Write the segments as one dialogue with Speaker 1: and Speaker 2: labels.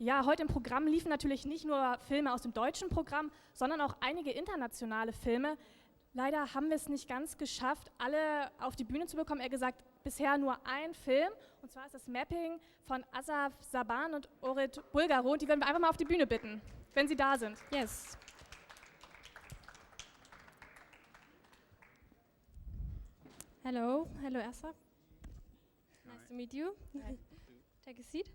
Speaker 1: Ja, heute im Programm liefen natürlich nicht nur Filme aus dem deutschen Programm, sondern auch einige internationale Filme. Leider haben wir es nicht ganz geschafft, alle auf die Bühne zu bekommen. Er gesagt, bisher nur ein Film, und zwar ist das Mapping von Asaf, Saban und Orit Bulgaro. Und die würden wir einfach mal auf die Bühne bitten, wenn sie da sind.
Speaker 2: Yes. Hello, Asaf. Nice to meet you. Take a seat.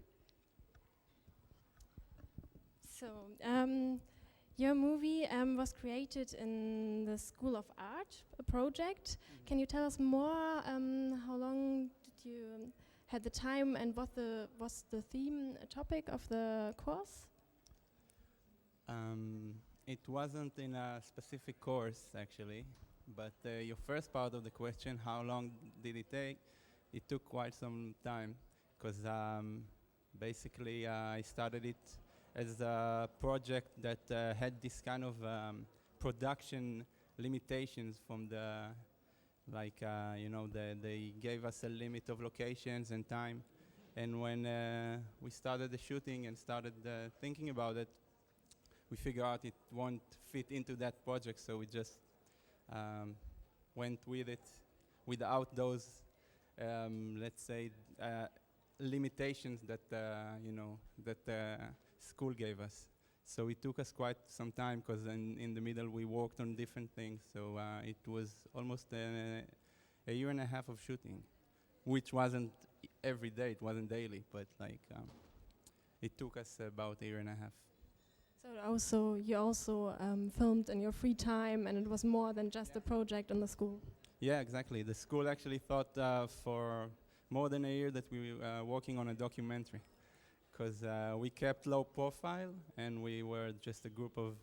Speaker 2: So, your movie was created in the School of Art, a project. Can you tell us more? How long did you had the time, and what was the theme, topic of the course?
Speaker 3: It wasn't in a specific course, actually, but your first part of the question, how long did it take? It took quite some time, because basically I started it as a project that had this kind of production limitations from the, like, they gave us a limit of locations and time. And when we started the shooting and started thinking about it, we figured out it won't fit into that project, so we just went with it without those, let's say, limitations that school gave us. So it took us quite some time, because in the middle we worked on different things. So it was almost a year and a half of shooting, which wasn't every day, it wasn't daily, but like it took us about a year and a half.
Speaker 2: So you also filmed in your free time, and it was more than just a project in the school.
Speaker 3: Yeah, exactly. The school actually thought for more than a year that we were working on a documentary, because we kept low profile, and we were just a group of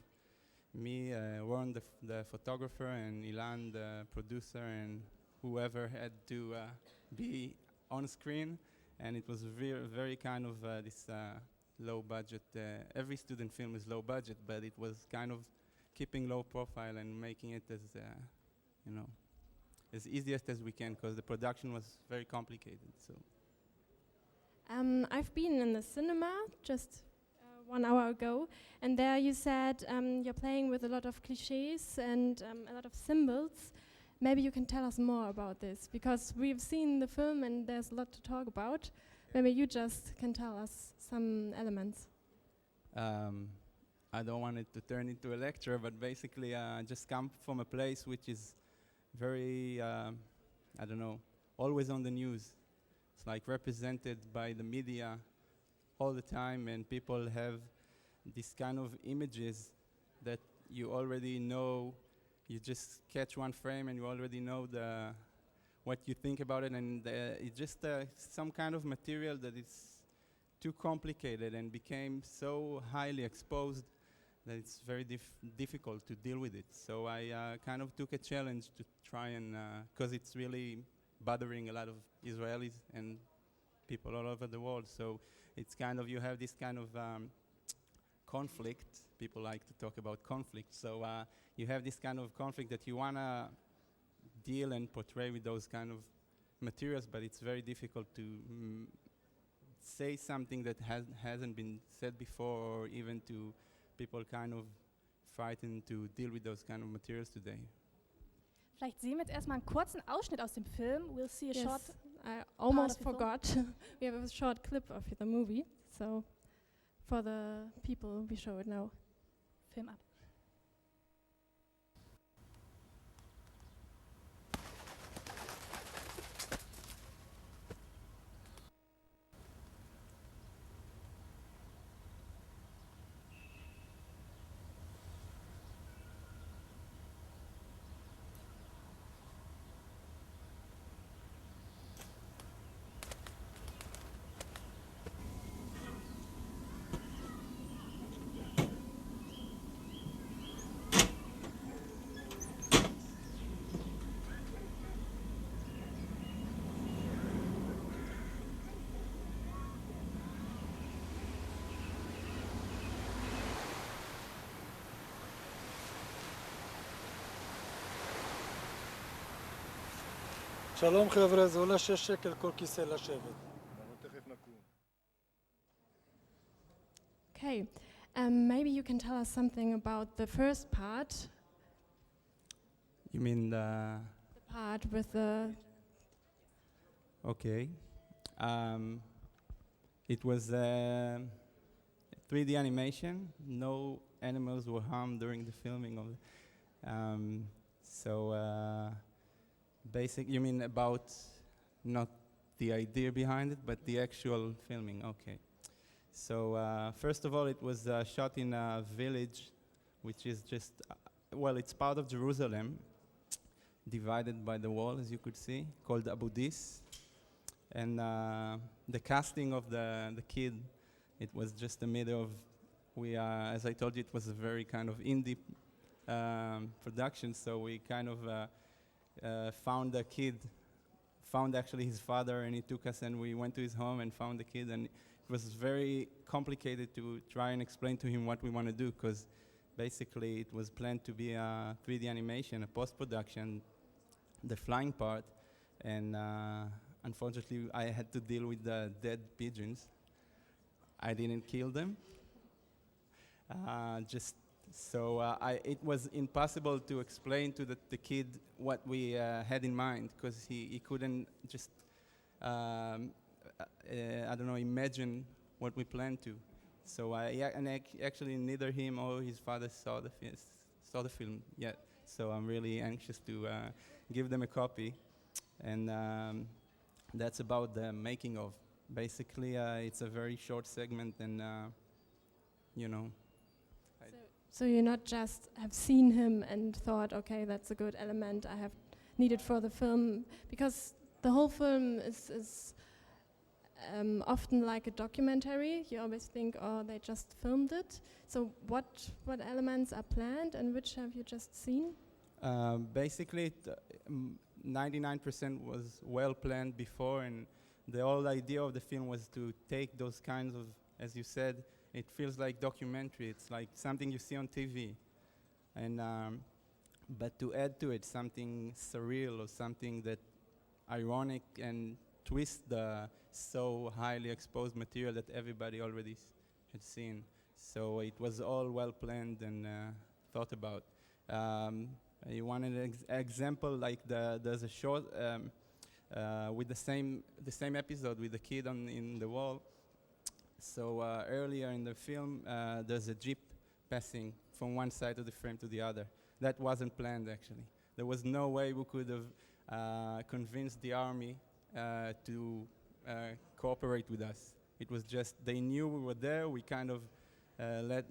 Speaker 3: me, Warren, the photographer, and Ilan, the producer, and whoever had to be on screen. And it was very kind of this low budget. Every student film is low budget, but it was kind of keeping low profile and making it as, as easiest as we can, because the production was very complicated. So.
Speaker 2: I've been in the cinema just 1 hour ago, and there you said you're playing with a lot of cliches and a lot of symbols. Maybe you can tell us more about this, because we've seen the film and there's a lot to talk about. Maybe you just can tell us some elements.
Speaker 3: I don't want it to turn into a lecture, but basically I just come from a place which is very, always on the news. It's like represented by the media all the time, and people have this kind of images that you already know. You just catch one frame and you already know what you think about it, and it's just some kind of material that is too complicated and became so highly exposed that it's very difficult to deal with it. So I kind of took a challenge to try and, because it's really bothering a lot of Israelis and people all over the world. So it's kind of, you have this kind of conflict. People like to talk about conflict. So you have this kind of conflict that you want to deal and portray with those kind of materials, but it's very difficult to say something that hasn't been said before, or even to people kind of frightened to deal with those kind of materials today.
Speaker 1: Vielleicht sehen wir jetzt erstmal einen kurzen Ausschnitt aus dem Film. We'll see a short.
Speaker 2: I almost forgot. We have a short clip of the movie, so for the people we show it now.
Speaker 1: Film ab.
Speaker 4: שלום חבר'ה, זה עולה 6 שקל כל כיסא לשבת.
Speaker 2: Okay, maybe you can tell us something about the first part,
Speaker 3: You mean
Speaker 2: the part with the...
Speaker 3: Okay. It was 3D animation. No animals were harmed during the filming of it. You mean about not the idea behind it, but the actual filming? Okay. So first of all, it was shot in a village, which is just, well, it's part of Jerusalem, divided by the wall, as you could see, called Abu Dis. And the casting of the kid, it was just a middle of, as I told you, it was a very kind of indie production, so we kind of found the kid, found actually his father, and he took us and we went to his home and found the kid, and it was very complicated to try and explain to him what we want to do, because basically it was planned to be a 3D animation, a post-production, the flying part, and unfortunately I had to deal with the dead pigeons. I didn't kill them. It was impossible to explain to the kid what we had in mind, because he couldn't just, imagine what we planned to. So actually neither him or his father saw the film yet. So I'm really anxious to give them a copy, and that's about the making of. Basically, it's a very short segment, and
Speaker 2: So you not just have seen him and thought, okay, that's a good element I have needed for the film, because the whole film is often like a documentary. You always think, oh, they just filmed it. So what elements are planned and which have you just seen?
Speaker 3: Basically, 99% was well planned before, and the whole idea of the film was to take those kinds of, as you said, it feels like documentary. It's like something you see on TV, and but to add to it something surreal or something that ironic and twist the so highly exposed material that everybody already had seen. So it was all well planned and thought about. You want an example? Like there's a short with the same episode with the kid in the wall. So earlier in the film, there's a jeep passing from one side of the frame to the other. That wasn't planned, actually. There was no way we could have convinced the army to cooperate with us. It was just, they knew we were there, we kind of,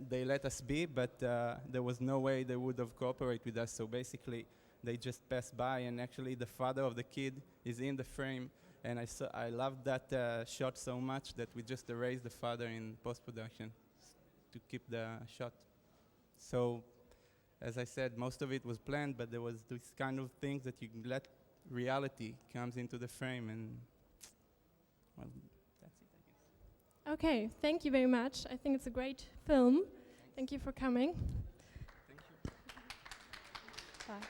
Speaker 3: they let us be, but there was no way they would have cooperated with us, so basically they just passed by, and actually the father of the kid is in the frame, and I loved that shot so much that we just erased the father in post-production to keep the shot. So, as I said, most of it was planned, but there was this kind of things that you let reality comes into the frame, and well, that's it, I guess.
Speaker 2: Okay, thank you very much. I think it's a great film. Thank you for coming.
Speaker 3: Thank you.
Speaker 1: Bye.